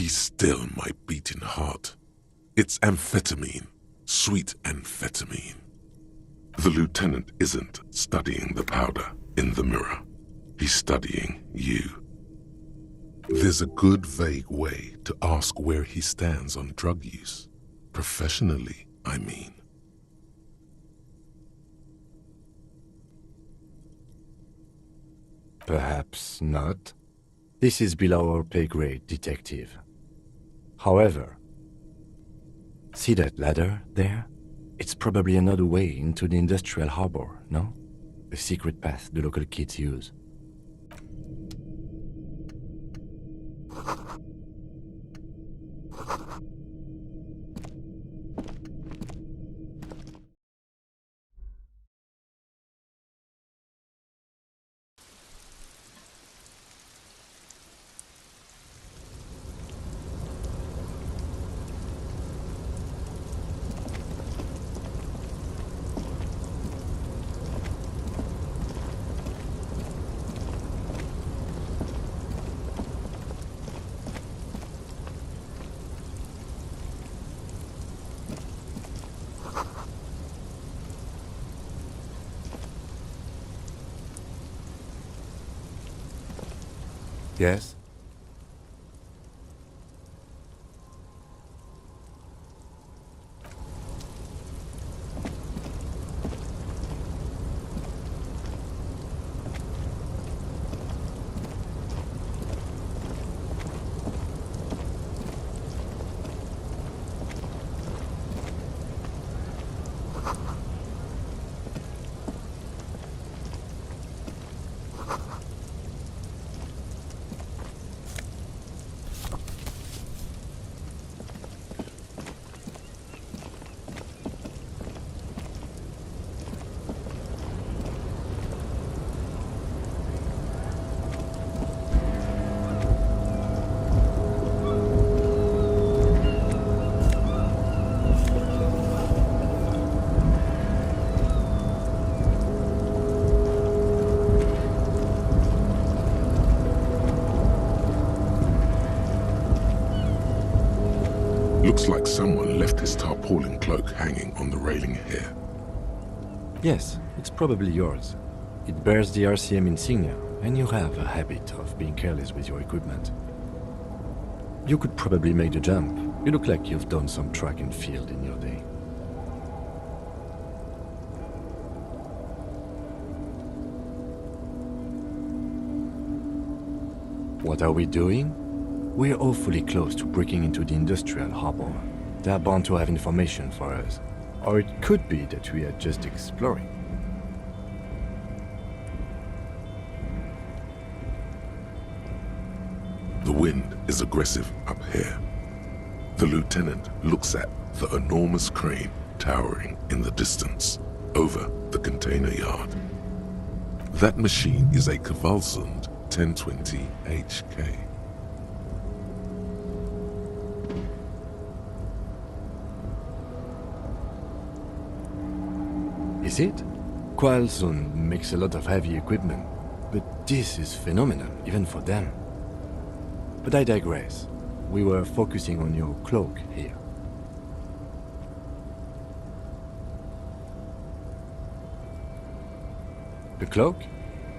Be still, my beating heart. It's amphetamine, sweet amphetamine. The lieutenant isn't studying the powder in the mirror. He's studying you. There's a good vague way to ask where he stands on drug use. Professionally, I mean. Perhaps not. This is below our pay grade, detective. However, see that ladder there? It's probably another way into the industrial harbor, no? A secret path the local kids use. Yes? Looks like someone left his tarpaulin cloak hanging on the railing here. Yes, it's probably yours. It bears the RCM insignia, and you have a habit of being careless with your equipment. You could probably make the jump. You look like you've done some track and field in your day. What are we doing? We're awfully close to breaking into the industrial harbor. They're bound to have information for us. Or it could be that we are just exploring. The wind is aggressive up here. The lieutenant looks at the enormous crane towering in the distance over the container yard. That machine is a Kvalsund 1020 HK. Is it? Kvalsund makes a lot of heavy equipment, but this is phenomenal, even for them. But I digress. We were focusing on your cloak here. The cloak?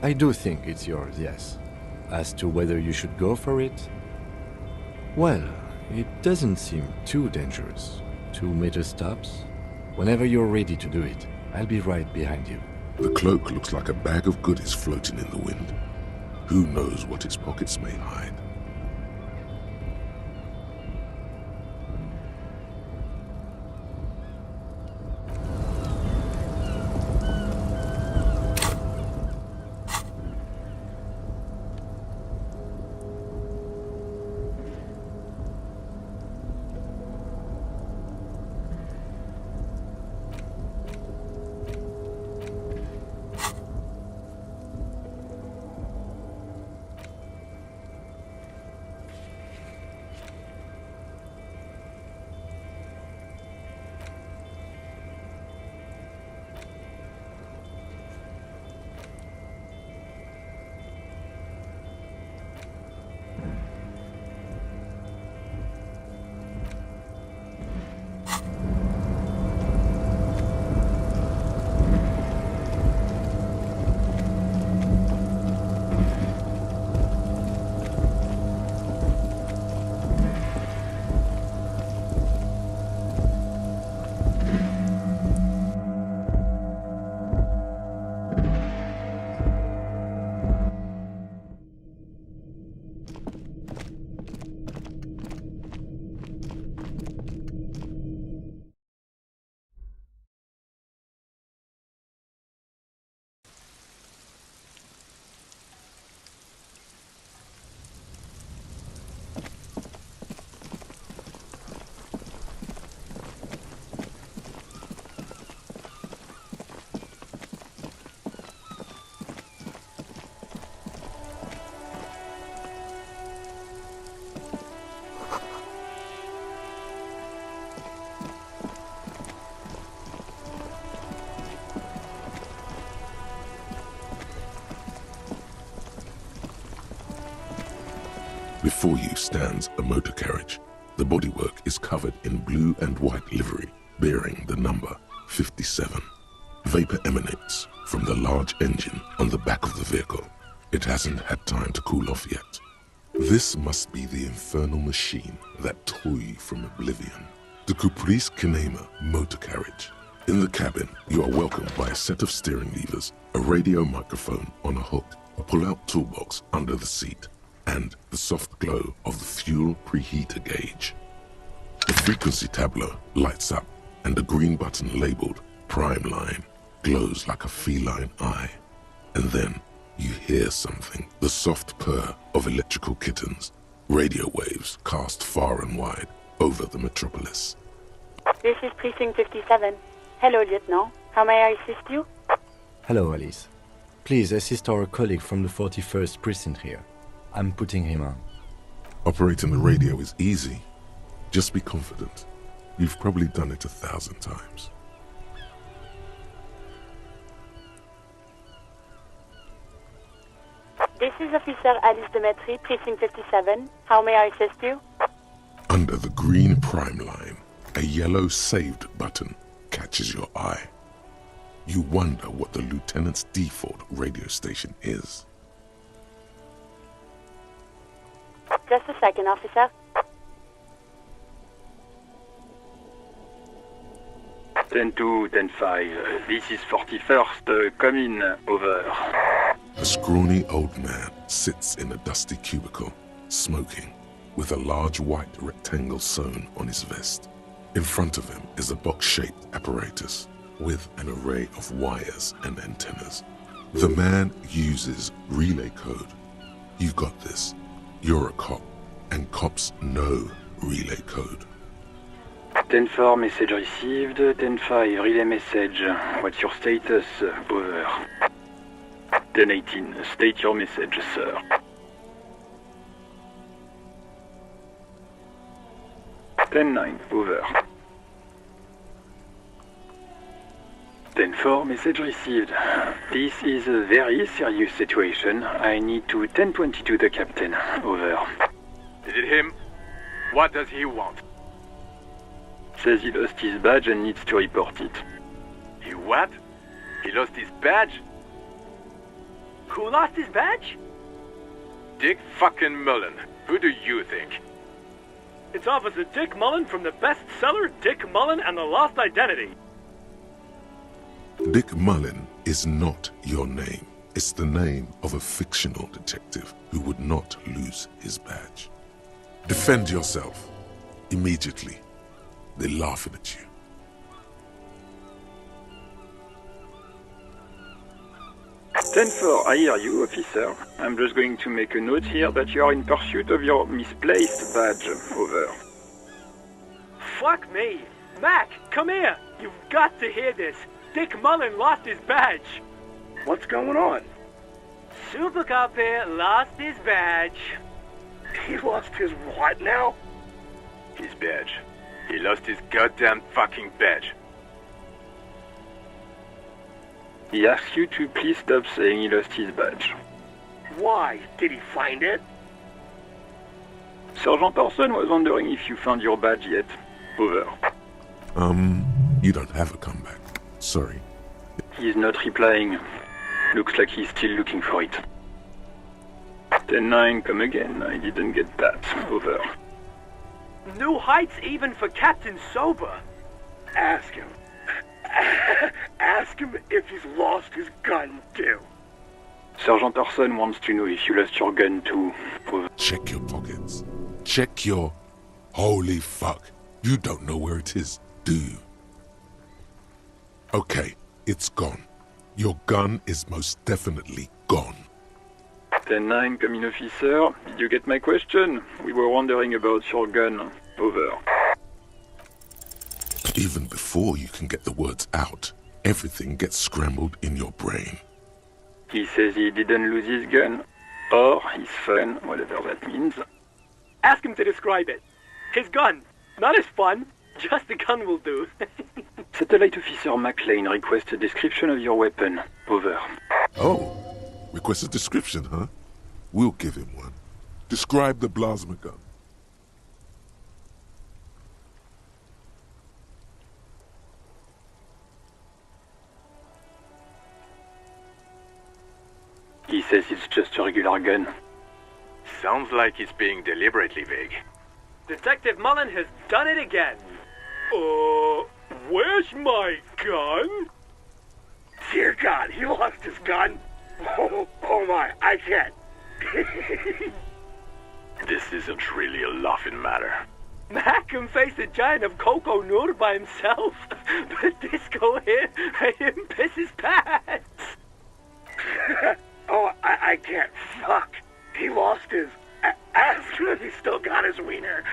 I do think it's yours, yes. As to whether you should go for it? Well, it doesn't seem too dangerous. 2 meter stops. Whenever you're ready to do it, I'll be right behind you. The cloak looks like a bag of goodies floating in the wind. Who knows what its pockets may hide? Before you stands a motor carriage. The bodywork is covered in blue and white livery, bearing the number 57. Vapor emanates from the large engine on the back of the vehicle. It hasn't had time to cool off yet. This must be the infernal machine that tore you from oblivion. The Caprice Kinema motor carriage. In the cabin, you are welcomed by a set of steering levers, a radio microphone on a hook, a pull-out toolbox under the seat, and the soft glow of the fuel preheater gauge. The frequency tableau lights up, and the green button labeled Prime Line glows like a feline eye. And then you hear something, the soft purr of electrical kittens, radio waves cast far and wide over the metropolis. This is Precinct 57. Hello, Lieutenant. How may I assist you? Hello, Alice. Please assist our colleague from the 41st precinct here. I'm putting him on. Operating the radio is easy. Just be confident. You've probably done it 1,000 times. This is Officer Alice Demetri, Precinct 57. How may I assist you? Under the green Prime Line, a yellow saved button catches your eye. You wonder what the lieutenant's default radio station is. Just a second, officer. 10-2, 10-5. This is 41st. Come in. Over. A scrawny old man sits in a dusty cubicle, smoking, with a large white rectangle sewn on his vest. In front of him is a box-shaped apparatus with an array of wires and antennas. The man uses relay code. You got this. You're a cop, and cops know relay code. 10-4, message received. 10-5, relay message. What's your status? Over. 10-18, state your message, sir. 10-9, over. 10-4, message received. This is a very serious situation. I need to 10-22 the captain. Over. Is it him? What does he want? Says he lost his badge and needs to report it. He what? He lost his badge? Who lost his badge? Dick fucking Mullen. Who do you think? It's Officer Dick Mullen from the bestseller Dick Mullen and the Lost Identity. Dick Mullen is not your name. It's the name of a fictional detective who would not lose his badge. Defend yourself. Immediately. They're laughing at you. Ten-4, I hear you, officer. I'm just going to make a note here that you are in pursuit of your misplaced badge. Over. Fuck me. Mac, come here. You've got to hear this. Dick Mullen lost his badge. What's going on? Super Cop here lost his badge. He lost his what now? His badge. He lost his goddamn fucking badge. He asks you to please stop saying he lost his badge. Why? Did he find it? Sergeant Orson was wondering if you found your badge yet. Over. You don't have a comeback. Sorry. He's not replying. Looks like he's still looking for it. 10-9, come again. I didn't get that. Over. New heights even for Captain Sober. Ask him. Ask him if he's lost his gun, too. Sergeant Orson wants to know if you lost your gun too. Over. Check your pockets. Check your... Holy fuck. You don't know where it is, do you? Okay, it's gone. Your gun is most definitely gone. 10-9, come in, officer. Did you get my question? We were wondering about your gun. Over. Even before you can get the words out, everything gets scrambled in your brain. He says he didn't lose his gun. Or his fun, whatever that means. Ask him to describe it. His gun. Not his fun. Just the gun will do. Satellite Officer McLean requests a description of your weapon. Over. Oh, request a description, huh? We'll give him one. Describe the plasma gun. He says it's just a regular gun. Sounds like he's being deliberately vague. Detective Mullen has done it again. Where's my gun? Dear God, he lost his gun. Oh my, I can't. This isn't really a laughing matter. Mac can face a giant of Coco Nur by himself, but Disco here made him piss his pants. Oh, I can't. Fuck. He lost his... Ask him if he still got his wiener.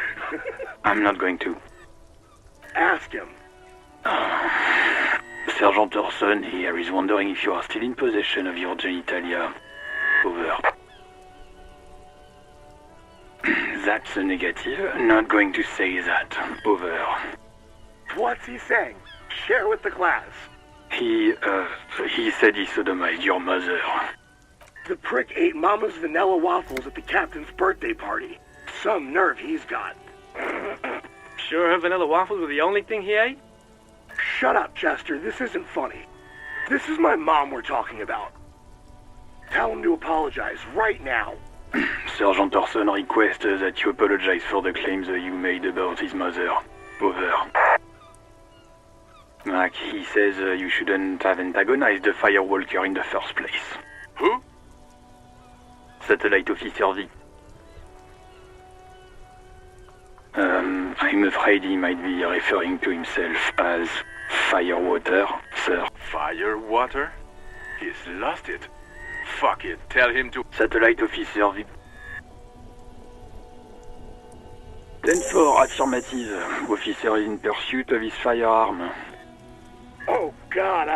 I'm not going to. Ask him. Sergeant Orson here is wondering if you are still in possession of your genitalia. Over. That's a negative. Not going to say that. Over. What's he saying? Share with the class. He said he sodomized your mother. The prick ate Mama's vanilla waffles at the captain's birthday party. Some nerve he's got. Sure her vanilla waffles were the only thing he ate? Shut up, Chester. This isn't funny. This is my mom we're talking about. Tell him to apologize right now. Sergeant Orson requests that you apologize for the claims you made about his mother. Over. Mac, he says you shouldn't have antagonized the firewalker in the first place. Who? Satellite Officer V. I'm afraid he might be referring to himself as Firewater, sir. Firewater? He's lost it. Fuck it, tell him to... Satellite Officer V. 10-4, affirmative. Officer is in pursuit of his firearm. Oh, God,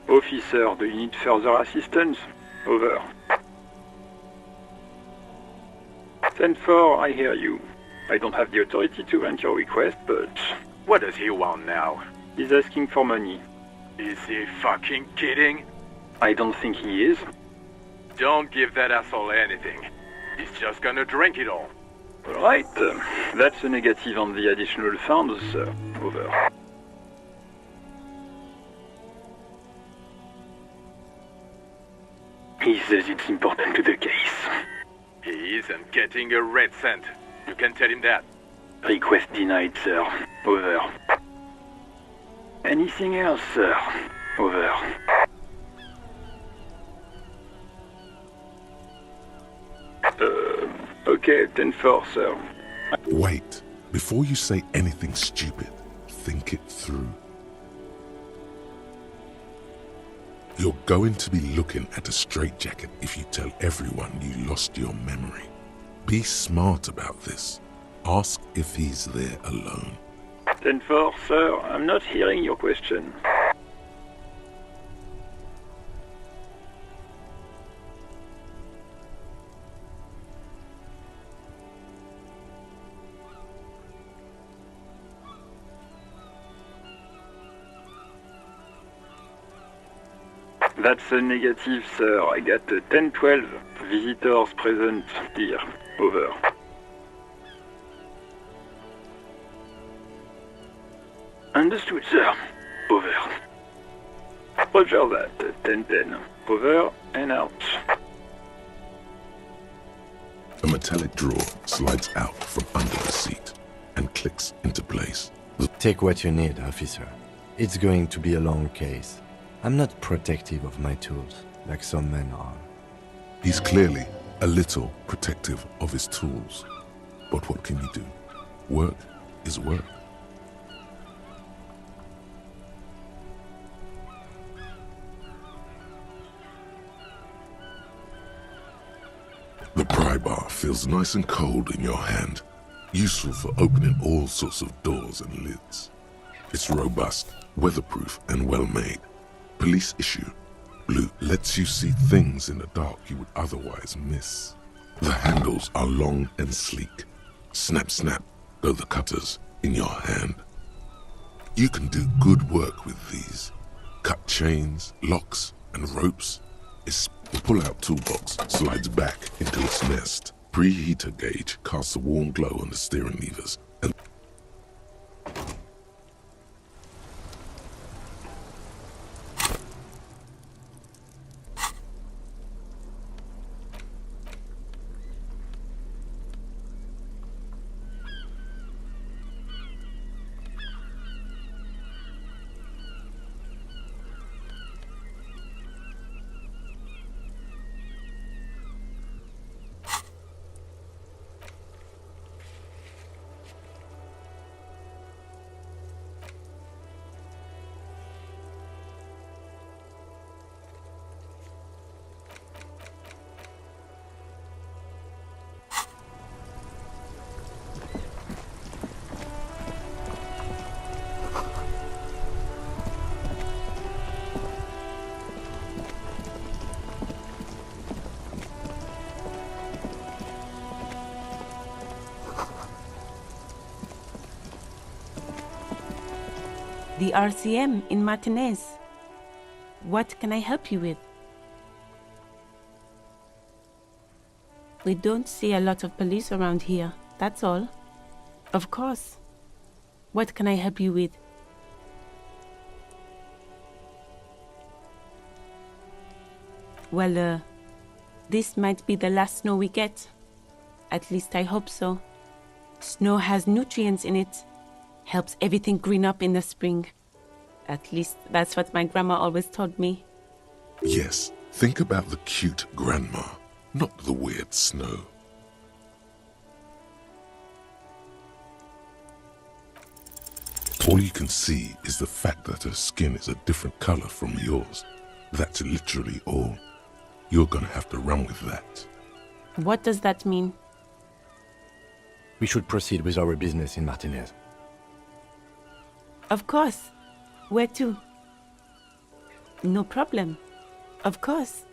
Officer, do you need further assistance? Over. 10-4, I hear you. I don't have the authority to grant your request, but... What does he want now? He's asking for money. Is he fucking kidding? I don't think he is. Don't give that asshole anything. He's just gonna drink it all. Alright, that's a negative on the additional funds, sir. Over. He says it's important to the case. He isn't getting a red cent. You can tell him that. Request denied, sir. Over. Anything else, sir? Over. Okay, 10-4, sir. Wait. Before you say anything stupid, think it through. You're going to be looking at a straitjacket if you tell everyone you lost your memory. Be smart about this. Ask if he's there alone. 10-4, sir. I'm not hearing your question. That's a negative, sir. I got 10-12 visitors present here. Over. Understood, sir. Over. Roger that. 10-10. Over and out. A metallic drawer slides out from under the seat and clicks into place. Take what you need, officer. It's going to be a long case. I'm not protective of my tools, like some men are. He's clearly a little protective of his tools. But what can you do? Work is work. The pry bar feels nice and cold in your hand, useful for opening all sorts of doors and lids. It's robust, weatherproof, and well-made. Police issue. Blue lets you see things in the dark you would otherwise miss. The handles are long and sleek. Snap, snap, go the cutters in your hand. You can do good work with these. Cut chains, locks, and ropes. The pull-out toolbox slides back into its nest. Preheater gauge casts a warm glow on the steering levers. And The RCM in Martinez. What can I help you with? We don't see a lot of police around here, that's all. Of course. What can I help you with? Well, this might be the last snow we get. At least I hope so. Snow has nutrients in it. Helps everything green up in the spring. At least that's what my grandma always told me. yes, think about the cute grandma, not the weird snow. All you can see is the fact that her skin is a different color from yours. That's literally all. You're gonna have to run with that. What does that mean? We should proceed with our business in Martinez. Of course. Where to? No problem. Of course.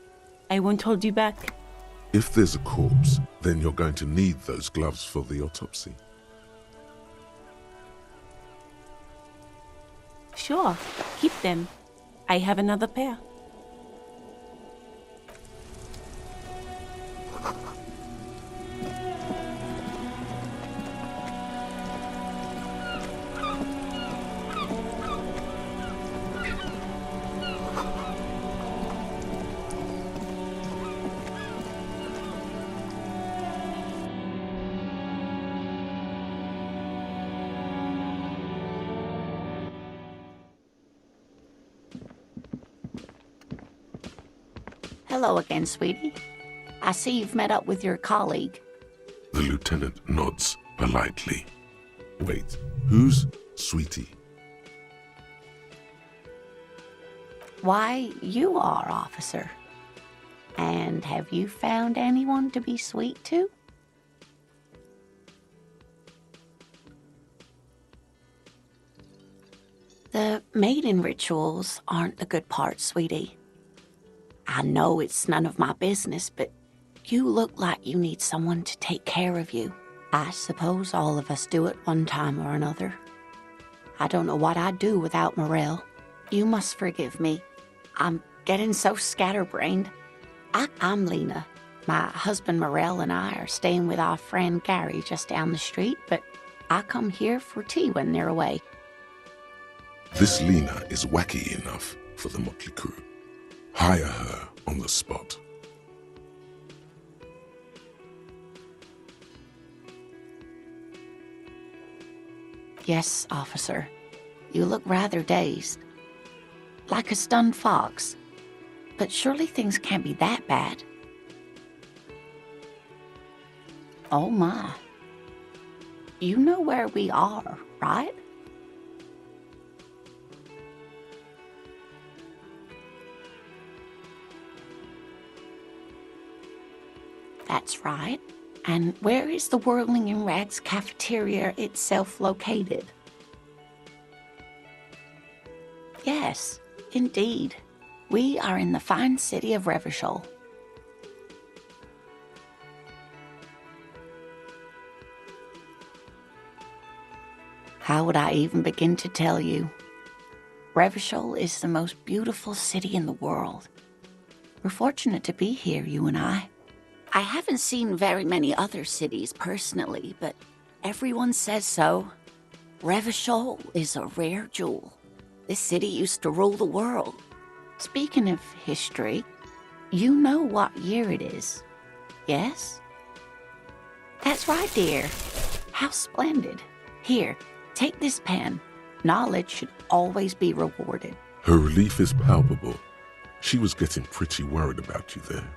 I won't hold you back. If there's a corpse, then you're going to need those gloves for the autopsy. Sure. Keep them. I have another pair. Hello again, sweetie. I see you've met up with your colleague. The lieutenant nods politely. Wait, who's Sweetie? Why, you are, officer. And have you found anyone to be sweet to? The mating rituals aren't the good part, sweetie. I know it's none of my business, but you look like you need someone to take care of you. I suppose all of us do at one time or another. I don't know what I'd do without Morel. You must forgive me. I'm getting so scatterbrained. I'm Lena. My husband Morel and I are staying with our friend Gary just down the street, but I come here for tea when they're away. This Lena is wacky enough for the motley crew. Hire her on the spot. Yes, officer. You look rather dazed. Like a stunned fox. But surely things can't be that bad. Oh my. You know where we are, right? That's right. And where is the Whirling in Rags cafeteria itself located? Yes, indeed. We are in the fine city of Revachol. How would I even begin to tell you? Revachol is the most beautiful city in the world. We're fortunate to be here, you and I. I haven't seen very many other cities personally, but everyone says so. Revachol is a rare jewel. This city used to rule the world. Speaking of history, you know what year it is, yes? That's right, dear. How splendid. Here, take this pen. Knowledge should always be rewarded. Her relief is palpable. She was getting pretty worried about you there,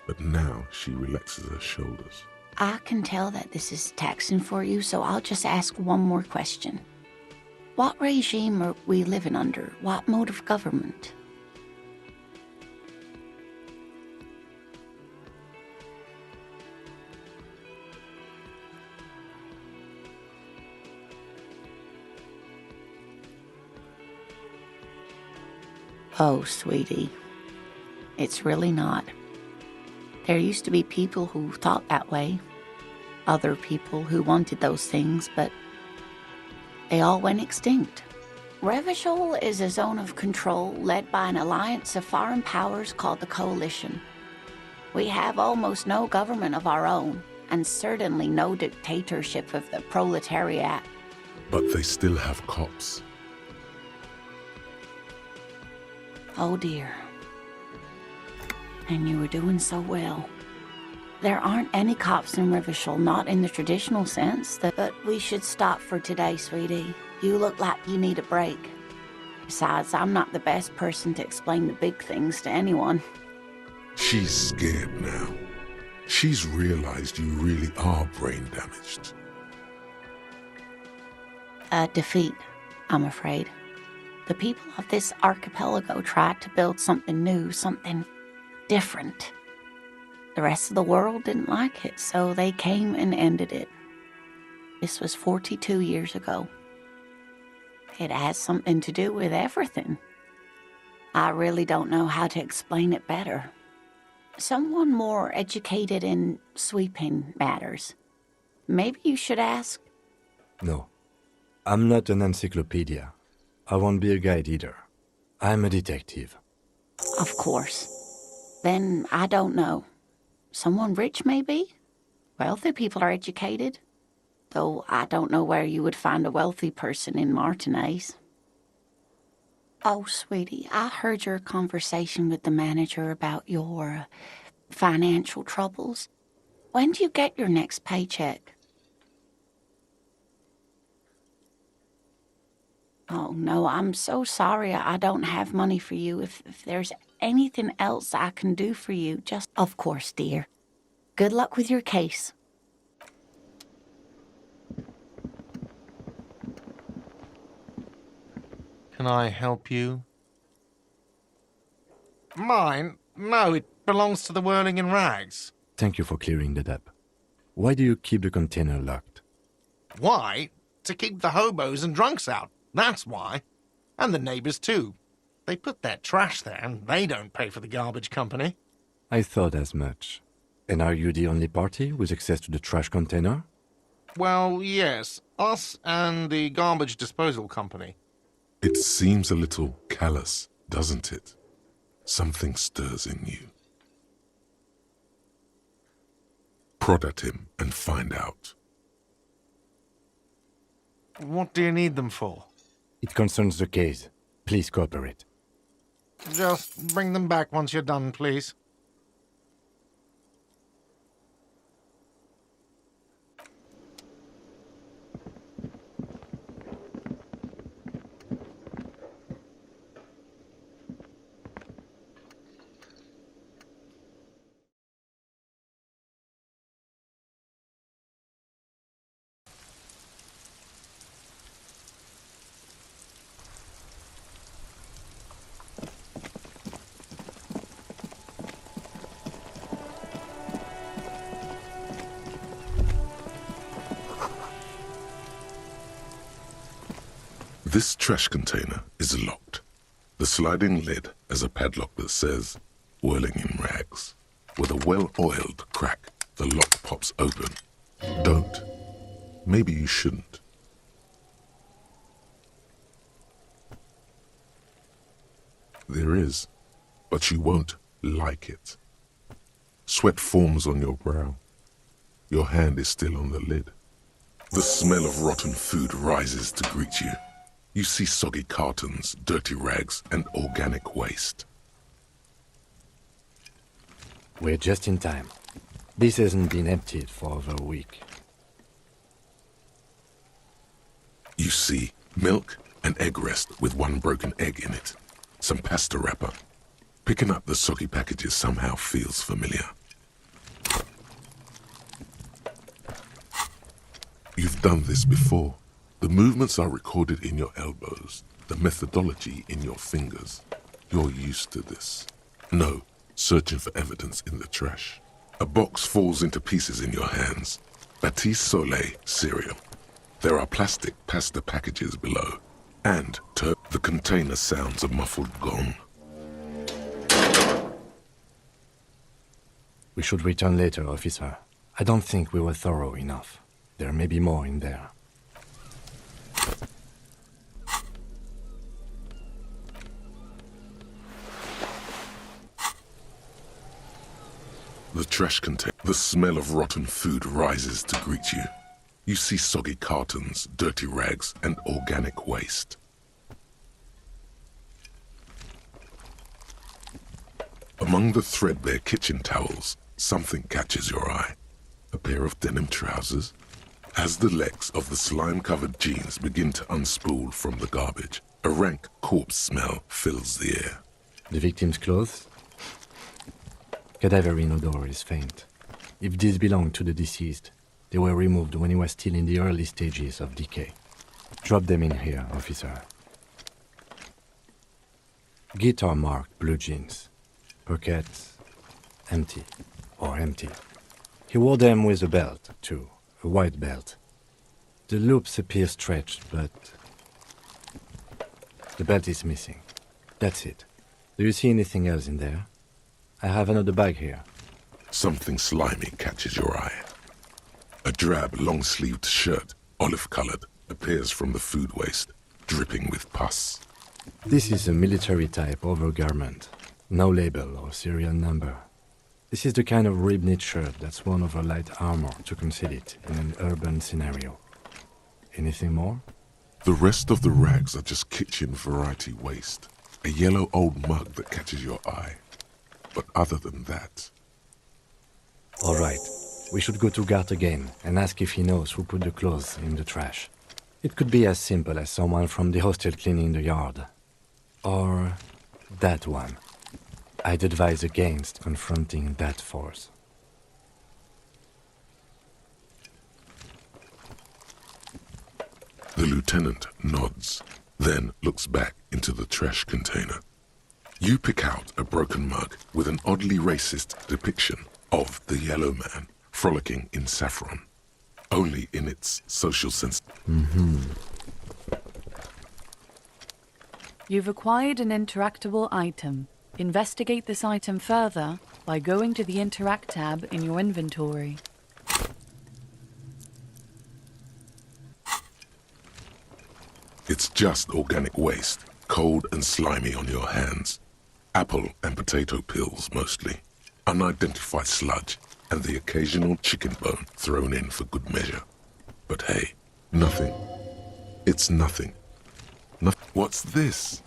but now she relaxes her shoulders. I can tell that this is taxing for you, so I'll just ask one more question. What regime are we living under? What mode of government? Oh, sweetie. It's really not. There used to be people who thought that way. Other people who wanted those things, but they all went extinct. Revachol is a zone of control led by an alliance of foreign powers called the Coalition. We have almost no government of our own, and certainly no dictatorship of the proletariat. But they still have cops. Oh dear. And you were doing so well. There aren't any cops in Revachol, not in the traditional sense, but we should stop for today, sweetie. You look like you need a break. Besides, I'm not the best person to explain the big things to anyone. She's scared now. She's realized you really are brain damaged. A defeat, I'm afraid. The people of this archipelago tried to build something new, something different. The rest of the world didn't like it, so they came and ended it. This was 42 years ago. It has something to do with everything. I really don't know how to explain it better. Someone more educated in sweeping matters. Maybe you should ask? No. I'm not an encyclopedia. I won't be a guide either. I'm a detective. Of course. Then I don't know. Someone rich, maybe? Wealthy people are educated. Though I don't know where you would find a wealthy person in Martinez. Oh, sweetie, I heard your conversation with the manager about your financial troubles. When do you get your next paycheck? Oh, no, I'm so sorry I don't have money for you. If there's anything else I can do for you, just... Of course, dear. Good luck with your case. Can I help you? Mine? No, it belongs to the Whirling in Rags. Thank you for clearing that up. Why do you keep the container locked? Why? To keep the hobos and drunks out. That's why. And the neighbors, too. They put their trash there, and they don't pay for the garbage company. I thought as much. And are you the only party with access to the trash container? Well, yes. Us and the garbage disposal company. It seems a little callous, doesn't it? Something stirs in you. Prod at him and find out. What do you need them for? It concerns the case. Please cooperate. Just bring them back once you're done, please. This trash container is locked. The sliding lid has a padlock that says, whirling in rags. With a well-oiled crack, the lock pops open. Don't. Maybe you shouldn't. There is, but you won't like it. Sweat forms on your brow. Your hand is still on the lid. The smell of rotten food rises to greet you. You see soggy cartons, dirty rags, and organic waste. We're just in time. This hasn't been emptied for over a week. You see milk and egg rest with one broken egg in it. Some pasta wrapper. Picking up the soggy packages somehow feels familiar. You've done this before. The movements are recorded in your elbows, the methodology in your fingers. You're used to this. No, searching for evidence in the trash. A box falls into pieces in your hands. Sólo cereal. There are plastic pasta packages below. And the container sounds a muffled gong. We should return later, officer. I don't think we were thorough enough. There may be more in there. The trash container. The smell of rotten food rises to greet you. You see soggy cartons, dirty rags, and organic waste. Among the threadbare kitchen towels, something catches your eye. A pair of denim trousers. As the legs of the slime-covered jeans begin to unspool from the garbage, a rank corpse smell fills the air. The victim's clothes? Cadaverine odor is faint. If these belong to the deceased, they were removed when he was still in the early stages of decay. Drop them in here, officer. Guitar-marked blue jeans. Pockets empty or empty. He wore them with a belt, too, a white belt. The loops appear stretched, but the belt is missing. That's it. Do you see anything else in there? I have another bag here. Something slimy catches your eye. A drab, long-sleeved shirt, olive-colored, appears from the food waste, dripping with pus. This is a military-type overgarment. No label or serial number. This is the kind of rib-knit shirt that's worn over light armor to conceal it in an urban scenario. Anything more? The rest of the rags are just kitchen variety waste. A yellow old mug that catches your eye. But other than that... All right. We should go to Gart again and ask if he knows who put the clothes in the trash. It could be as simple as someone from the hostel cleaning the yard. Or that one. I'd advise against confronting that force. The lieutenant nods, then looks back into the trash container. You pick out a broken mug with an oddly racist depiction of the yellow man frolicking in saffron, only in its social sense. You've acquired an interactable item. Investigate this item further by going to the Interact tab in your inventory. It's just organic waste, cold and slimy on your hands. Apple and potato peels, mostly. Unidentified sludge, and the occasional chicken bone thrown in for good measure. But hey, nothing. It's nothing. What's this?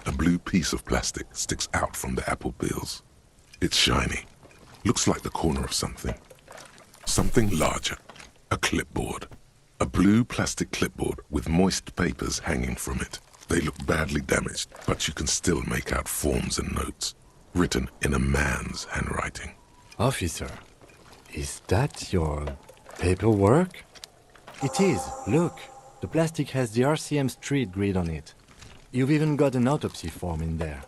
A blue piece of plastic sticks out from the apple peels. It's shiny. Looks like the corner of something. Something larger. A clipboard. A blue plastic clipboard with moist papers hanging from it. They look badly damaged, but you can still make out forms and notes, written in a man's handwriting. Officer, is that your paperwork? It is. Look, the plastic has the RCM street grid on it. You've even got an autopsy form in there.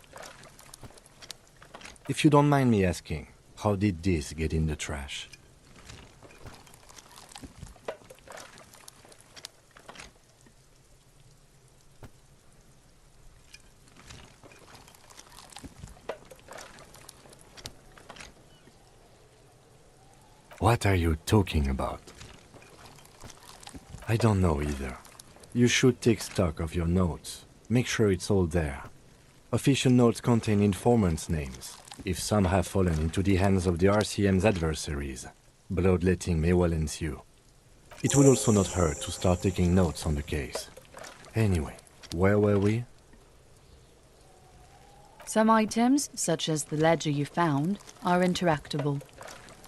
If you don't mind me asking, how did this get in the trash? What are you talking about? I don't know either. You should take stock of your notes. Make sure it's all there. Official notes contain informants' names. If some have fallen into the hands of the RCM's adversaries, bloodletting may well ensue. It would also not hurt to start taking notes on the case. Anyway, where were we? Some items, such as the ledger you found, are interactable.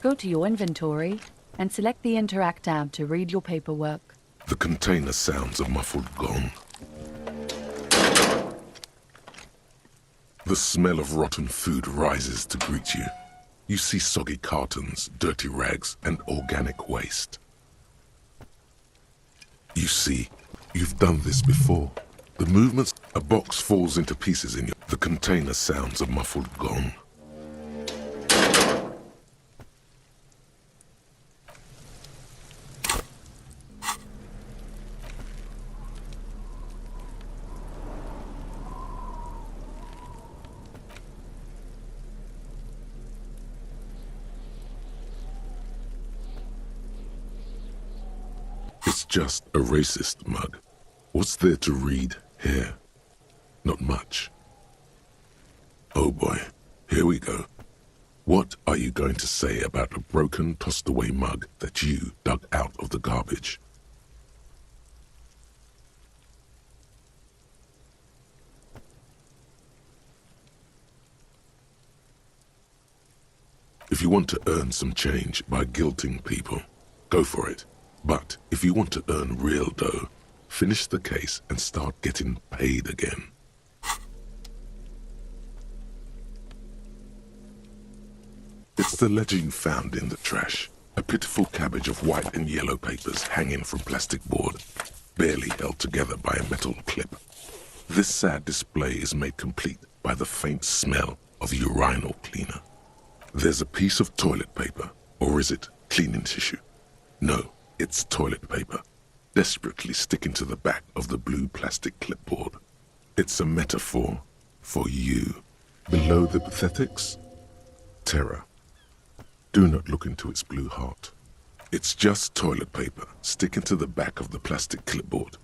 Go to your inventory and select the Interact tab to read your paperwork. The container sounds a muffled gong. The smell of rotten food rises to greet you. You see soggy cartons, dirty rags, and organic waste. You see, you've done this before. The movements, a box falls into pieces in you. The container sounds a muffled gong. It's just a racist mug. What's there to read here? Not much. Oh boy, here we go. What are you going to say about a broken, tossed-away mug that you dug out of the garbage? If you want to earn some change by guilting people, go for it. But if you want to earn real dough, finish the case and start getting paid again. It's the ledger you found in the trash. A pitiful cabbage of white and yellow papers hanging from plastic board, barely held together by a metal clip. This sad display is made complete by the faint smell of urinal cleaner. There's a piece of toilet paper, or is it cleaning tissue? No, it's toilet paper, desperately sticking to the back of the blue plastic clipboard. It's a metaphor for you. Below the pathetics, terror. Do not look into its blue heart. It's just toilet paper sticking to the back of the plastic clipboard.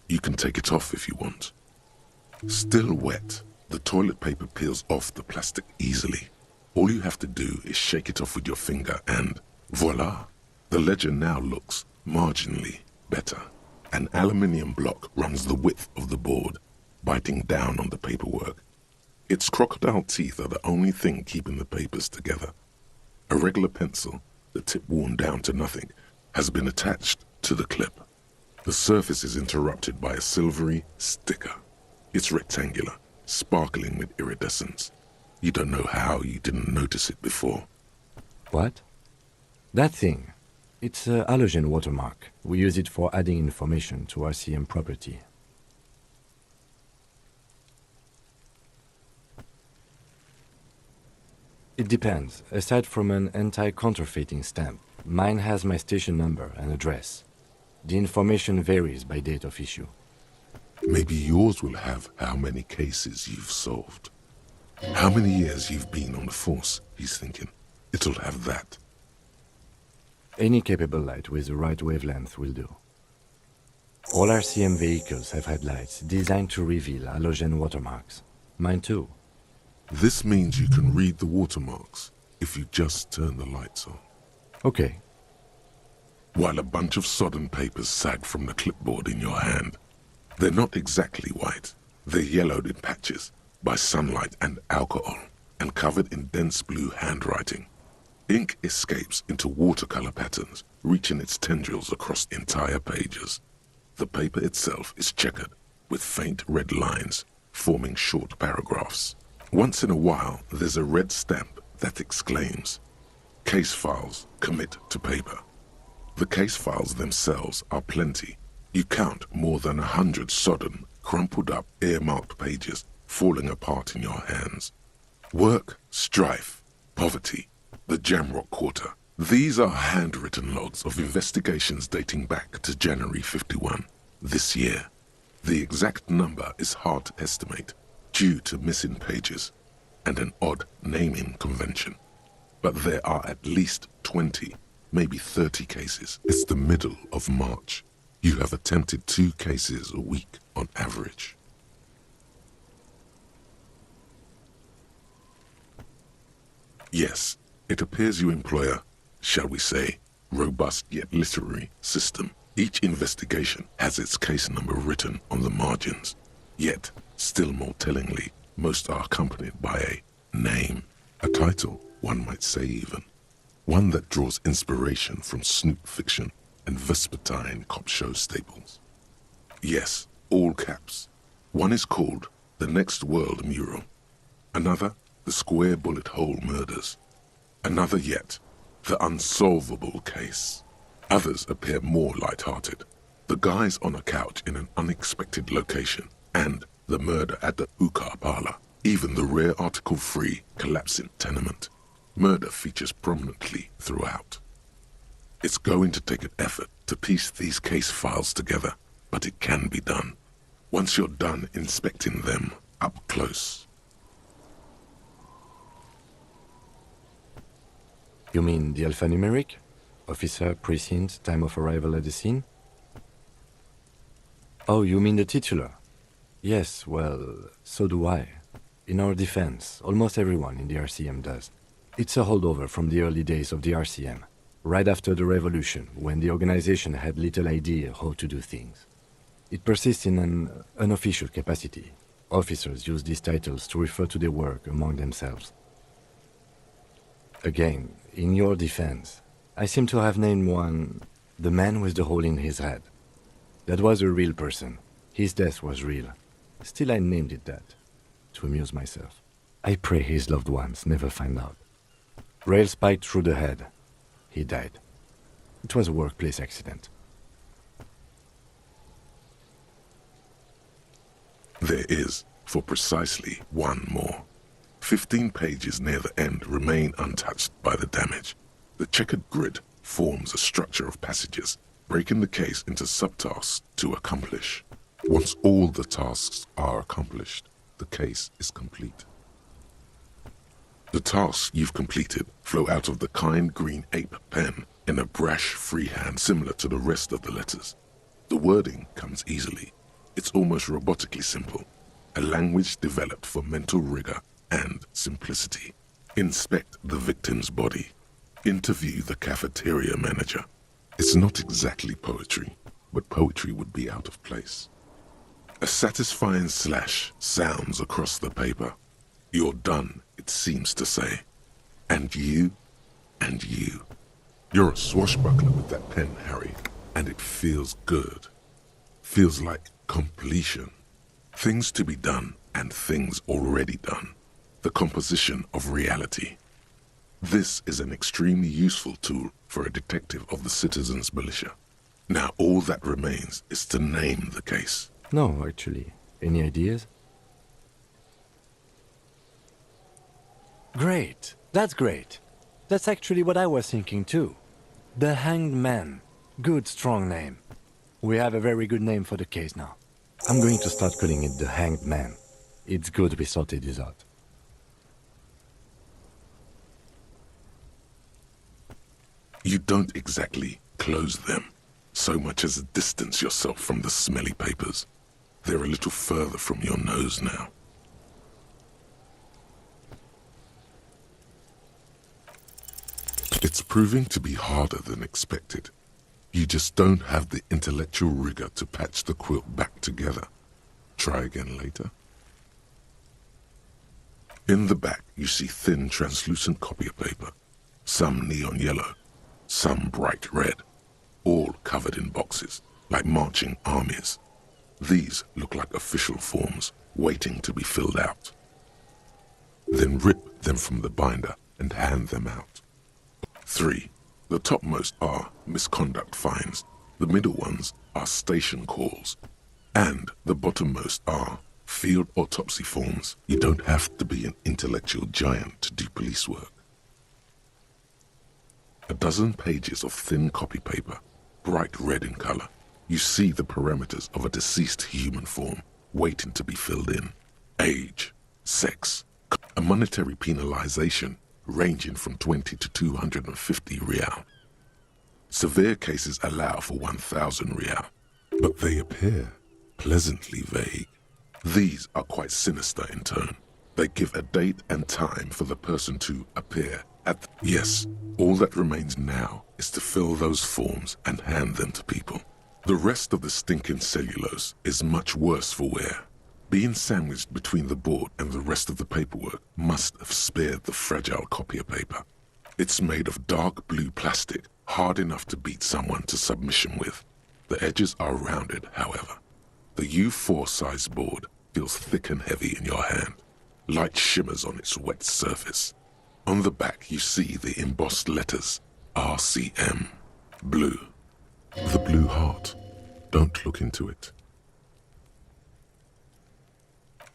You can take it off if you want. Still wet, the toilet paper peels off the plastic easily. All you have to do is shake it off with your finger and voila! The ledger now looks marginally better. An aluminium block runs the width of the board, biting down on the paperwork. Its crocodile teeth are the only thing keeping the papers together. A regular pencil, the tip worn down to nothing, has been attached to the clip. The surface is interrupted by a silvery sticker. It's rectangular, sparkling with iridescence. You don't know how you didn't notice it before. What? That thing. It's a halogen watermark. We use it for adding information to RCM property. It depends. Aside from an anti-counterfeiting stamp, mine has my station number and address. The information varies by date of issue. Maybe yours will have how many cases you've solved. How many years you've been on the force, he's thinking. It'll have that. Any capable light with the right wavelength will do. All RCM vehicles have headlights designed to reveal halogen watermarks. Mine too. This means you can read the watermarks if you just turn the lights on. Okay. While a bunch of sodden papers sag from the clipboard in your hand. They're not exactly white. They're yellowed in patches by sunlight and alcohol and covered in dense blue handwriting. Ink escapes into watercolor patterns, reaching its tendrils across entire pages. The paper itself is checkered, with faint red lines, forming short paragraphs. Once in a while, there's a red stamp that exclaims, "Case files commit to paper." The case files themselves are plenty. You count more than 100 sodden, crumpled up, earmarked pages falling apart in your hands. Work, strife, poverty, the Jamrock Quarter. These are handwritten logs of investigations dating back to January 51, this year. The exact number is hard to estimate due to missing pages and an odd naming convention. But there are at least 20. maybe 30 cases. It's the middle of March. You have attempted 2 cases a week on average. Yes, it appears you employ a, shall we say, robust yet literary system. Each investigation has its case number written on the margins. Yet, still more tellingly, most are accompanied by a name, a title, one might say even. One that draws inspiration from snoop fiction and vespertine cop show staples. Yes, all caps. One is called The Next World Mural. Another, The Square Bullet Hole Murders. Another yet, The Unsolvable Case. Others appear more light-hearted. The guys on a couch in an unexpected location, and the murder at the hookah parlor. Even the rare article-free collapsing tenement. Murder features prominently throughout. It's going to take an effort to piece these case files together, but it can be done. Once you're done inspecting them up close. You mean the alphanumeric? Officer, precinct, time of arrival at the scene? Oh, you mean the titular? Yes, well, so do I. In our defense, almost everyone in the RCM does. It's a holdover from the early days of the RCM, right after the revolution, when the organization had little idea how to do things. It persists in an unofficial capacity. Officers use these titles to refer to their work among themselves. Again, in your defense, I seem to have named one, the man with the hole in his head. That was a real person. His death was real. Still, I named it that, to amuse myself. I pray his loved ones never find out. Rail spiked through the head. He died. It was a workplace accident. There is, for precisely one more. 15 pages near the end remain untouched by the damage. The checkered grid forms a structure of passages, breaking the case into subtasks to accomplish. Once all the tasks are accomplished, the case is complete. The tasks you've completed flow out of the kind green ape pen in a brash freehand similar to the rest of the letters. The wording comes easily. It's almost robotically simple, a language developed for mental rigor and simplicity. Inspect the victim's body. Interview the cafeteria manager. It's not exactly poetry, but poetry would be out of place. A satisfying slash sounds across the paper. You're done, it seems to say. And you, and you. You're a swashbuckler with that pen, Harry, and it feels good. Feels like completion. Things to be done and things already done. The composition of reality. This is an extremely useful tool for a detective of the citizens' militia. Now all that remains is to name the case. No, actually. Any ideas? Great. That's great. That's actually what I was thinking too. The Hanged Man. Good, strong name. We have a very good name for the case now. I'm going to start calling it the Hanged Man. It's good we sorted this out. You don't exactly close them, so much as distance yourself from the smelly papers. They're a little further from your nose now. It's proving to be harder than expected. You just don't have the intellectual rigor to patch the quilt back together. Try again later. In the back, you see thin, translucent copier paper. Some neon yellow, some bright red, all covered in boxes, like marching armies. These look like official forms, waiting to be filled out. Then rip them from the binder and hand them out. 3. The topmost are misconduct fines, the middle ones are station calls, and the bottommost are field autopsy forms. You don't have to be an intellectual giant to do police work. A dozen pages of thin copy paper, bright red in color. You see the parameters of a deceased human form waiting to be filled in. Age, sex, a monetary penalization ranging from 20 to 250 real. Severe cases allow for 1,000 real, but they appear pleasantly vague. These are quite sinister in tone. They give a date and time for the person to appear at. Yes, all that remains now is to fill those forms and hand them to people. The rest of the stinking cellulose is much worse for wear. Being sandwiched between the board and the rest of the paperwork must have spared the fragile copier paper. It's made of dark blue plastic, hard enough to beat someone to submission with. The edges are rounded, however. The U4 size board feels thick and heavy in your hand. Light shimmers on its wet surface. On the back you see the embossed letters, RCM, blue. The blue heart. Don't look into it.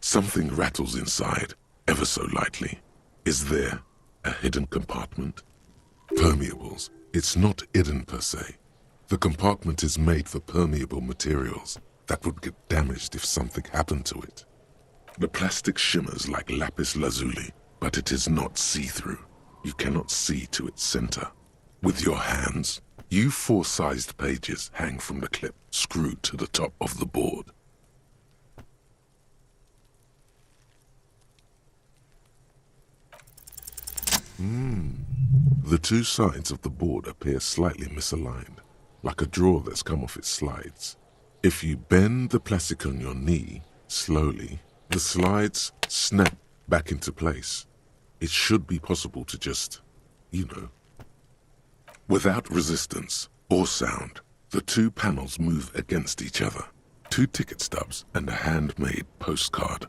Something rattles inside, ever so lightly. Is there a hidden compartment? Permeables. It's not hidden per se. The compartment is made for permeable materials that would get damaged if something happened to it. The plastic shimmers like lapis lazuli, but it is not see-through. You cannot see to its center. With your hands, U4-sized pages hang from the clip screwed to the top of the board. The two sides of the board appear slightly misaligned, like a drawer that's come off its slides. If you bend the plastic on your knee, slowly, the slides snap back into place. It should be possible to just, without resistance or sound, the two panels move against each other. 2 ticket stubs and a handmade postcard.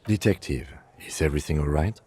Detective, is everything all right?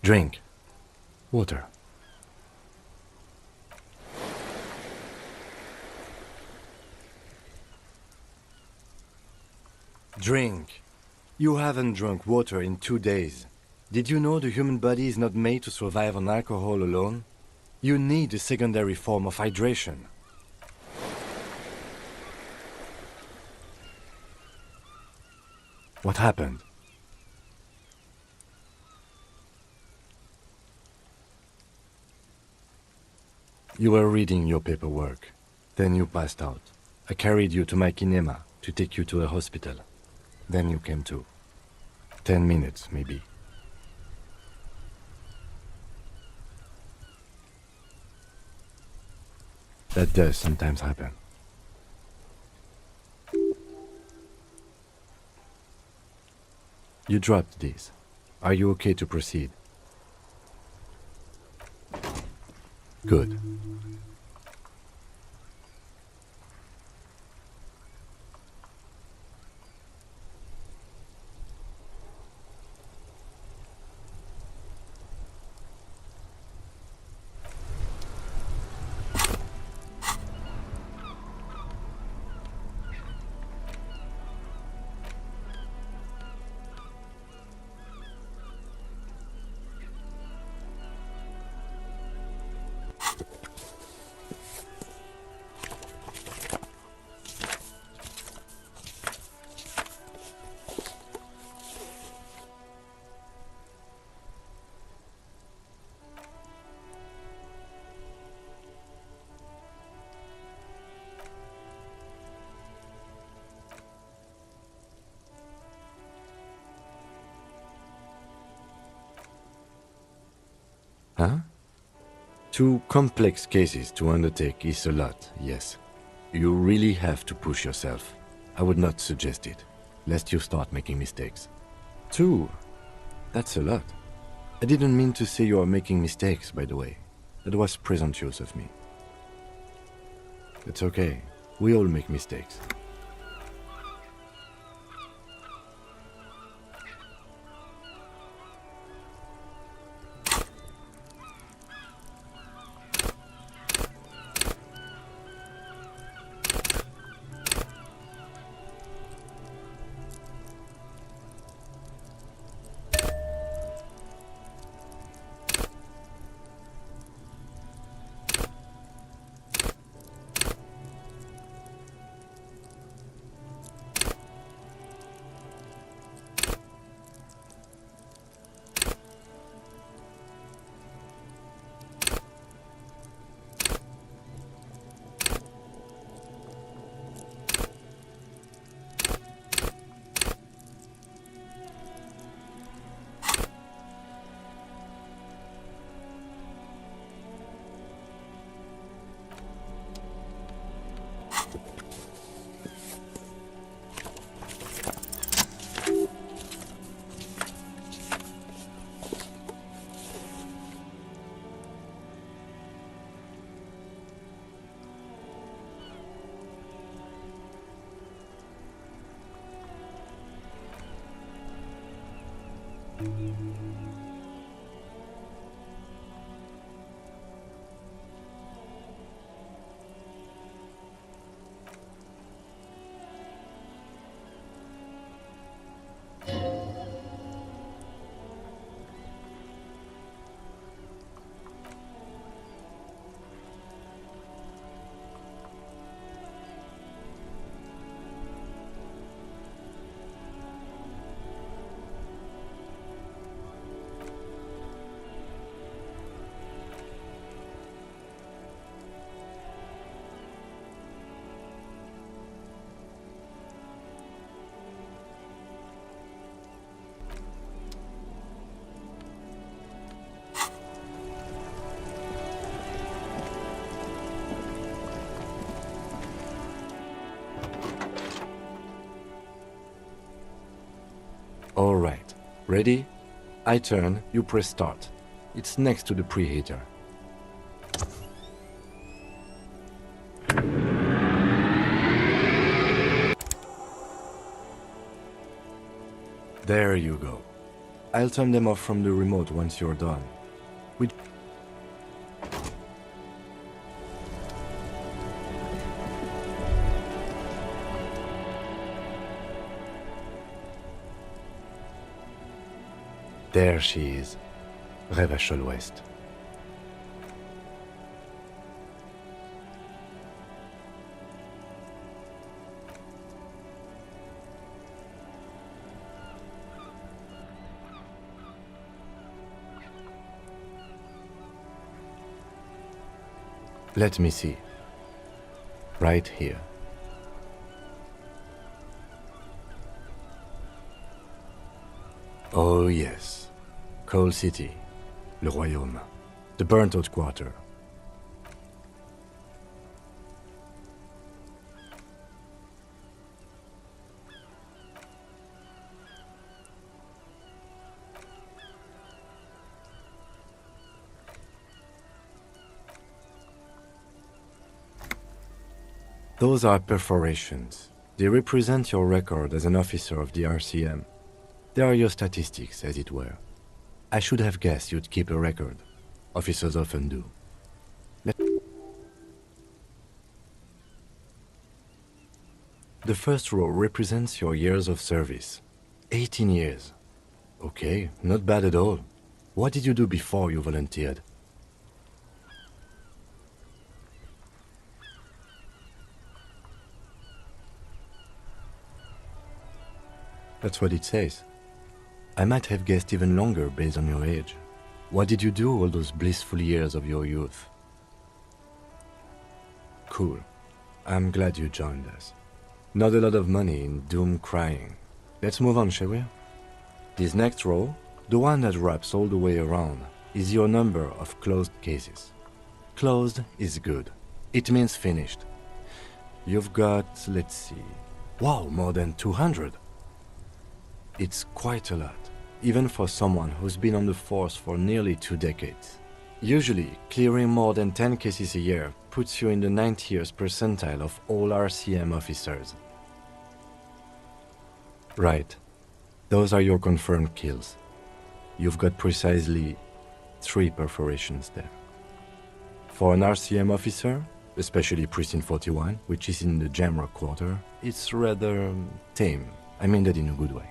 Drink. Water. Drink. You haven't drunk water in 2 days. Did you know the human body is not made to survive on alcohol alone? You need a secondary form of hydration. What happened? You were reading your paperwork. Then you passed out. I carried you to my kinema to take you to a hospital. Then you came to. 10 minutes, maybe. That does sometimes happen. You dropped these. Are you okay to proceed? Good. Huh? 2 complex cases to undertake is a lot, yes. You really have to push yourself. I would not suggest it, lest you start making mistakes. 2? That's a lot. I didn't mean to say you are making mistakes, by the way. That was presumptuous of me. It's okay. We all make mistakes. All right. Ready? I turn, you press start. It's next to the preheater. There you go. I'll turn them off from the remote once you're done. We... There she is, Revachol West. Let me see. Right here. Oh yes. Coal City. Le Royaume. The burnt-out quarter. Those are perforations. They represent your record as an officer of the RCM. They are your statistics, as it were. I should have guessed you'd keep a record. Officers often do. The first row represents your years of service. 18 years. Okay, not bad at all. What did you do before you volunteered? That's what it says. I might have guessed even longer based on your age. What did you do all those blissful years of your youth? Cool. I'm glad you joined us. Not a lot of money in doom crying. Let's move on, shall we? This next row, the one that wraps all the way around, is your number of closed cases. Closed is good. It means finished. You've got, let's see... Wow, more than 200! It's quite a lot, even for someone who's been on the force for nearly 2 decades. Usually, clearing more than 10 cases a year puts you in the 90th percentile of all RCM officers. Right. Those are your confirmed kills. You've got precisely 3 perforations there. For an RCM officer, especially Precinct 41, which is in the Jamrock Quarter, it's rather tame. I mean that in a good way.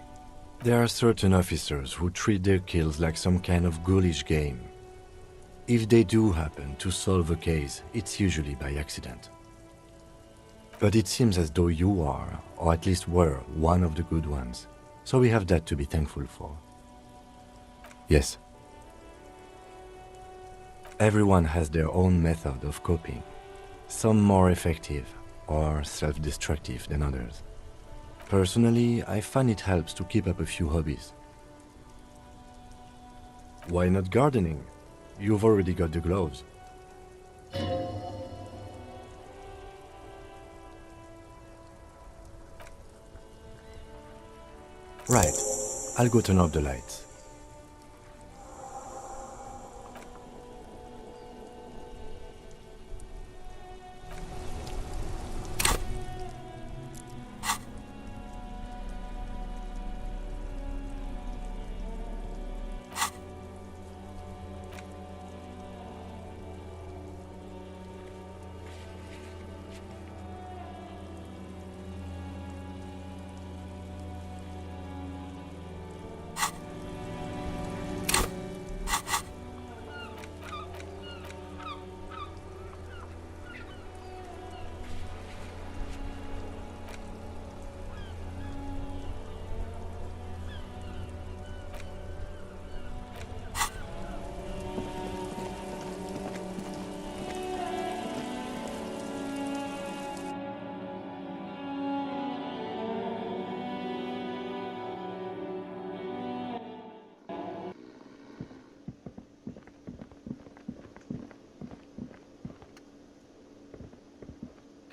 There are certain officers who treat their kills like some kind of ghoulish game. If they do happen to solve a case, it's usually by accident. But it seems as though you are, or at least were, one of the good ones. So we have that to be thankful for. Yes. Everyone has their own method of coping. Some more effective or self-destructive than others. Personally, I find it helps to keep up a few hobbies. Why not gardening? You've already got the gloves. Right, I'll go turn off the lights.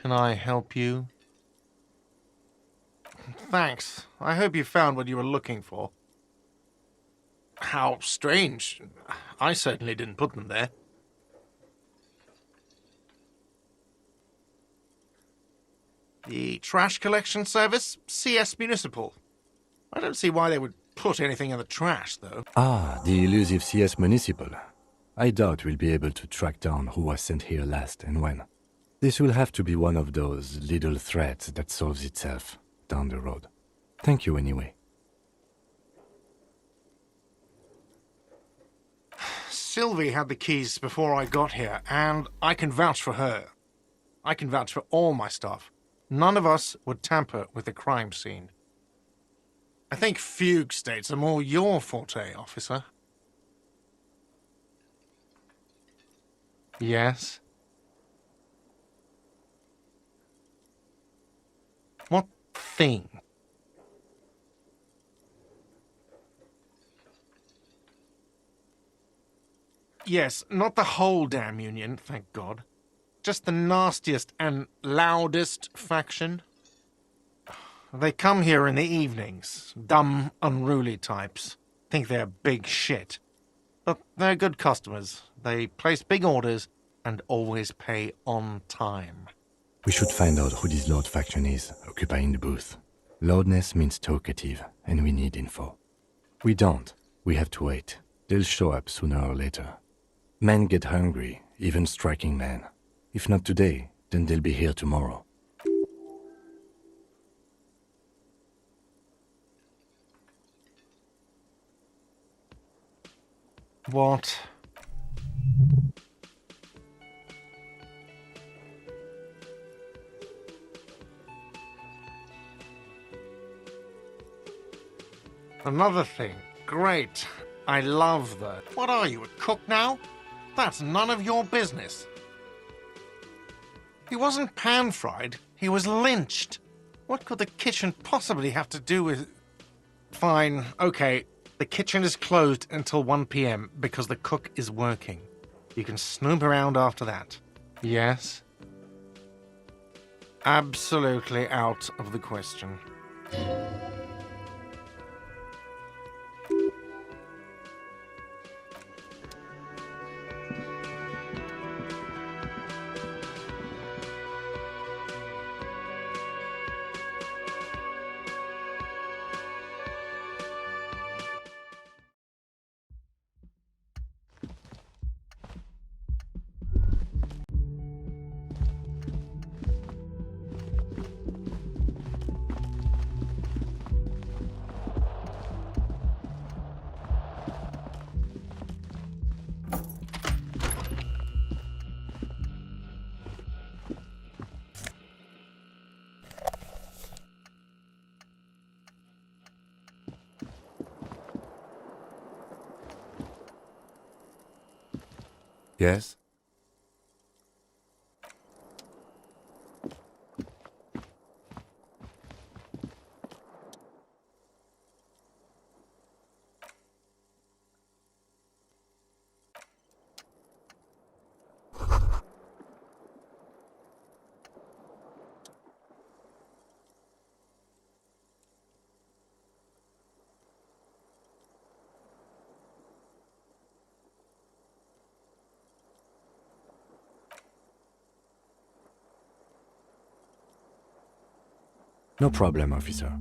Can I help you? Thanks. I hope you found what you were looking for. How strange. I certainly didn't put them there. The trash collection service? CS Municipal. I don't see why they would put anything in the trash, though. Ah, the elusive CS Municipal. I doubt we'll be able to track down who was sent here last and when. This will have to be one of those little threats that solves itself down the road. Thank you anyway. Sylvie had the keys before I got here, and I can vouch for her. I can vouch for all my stuff. None of us would tamper with the crime scene. I think fugue states are more your forte, officer. Yes? What thing? Yes, not the whole damn union, thank God. Just the nastiest and loudest faction. They come here in the evenings. Dumb, unruly types. Think they're big shit. But they're good customers. They place big orders and always pay on time. We should find out who this Lord faction is, occupying the booth. Loudness means talkative, and we need info. We don't. We have to wait. They'll show up sooner or later. Men get hungry, even striking men. If not today, then they'll be here tomorrow. What? Another thing. Great. I love that. What are you, a cook now? That's none of your business. He wasn't pan-fried. He was lynched. What could the kitchen possibly have to do with... Fine, okay. The kitchen is closed until 1 p.m. because the cook is working. You can snoop around after that. Yes? Absolutely out of the question. Yes? No problem, officer.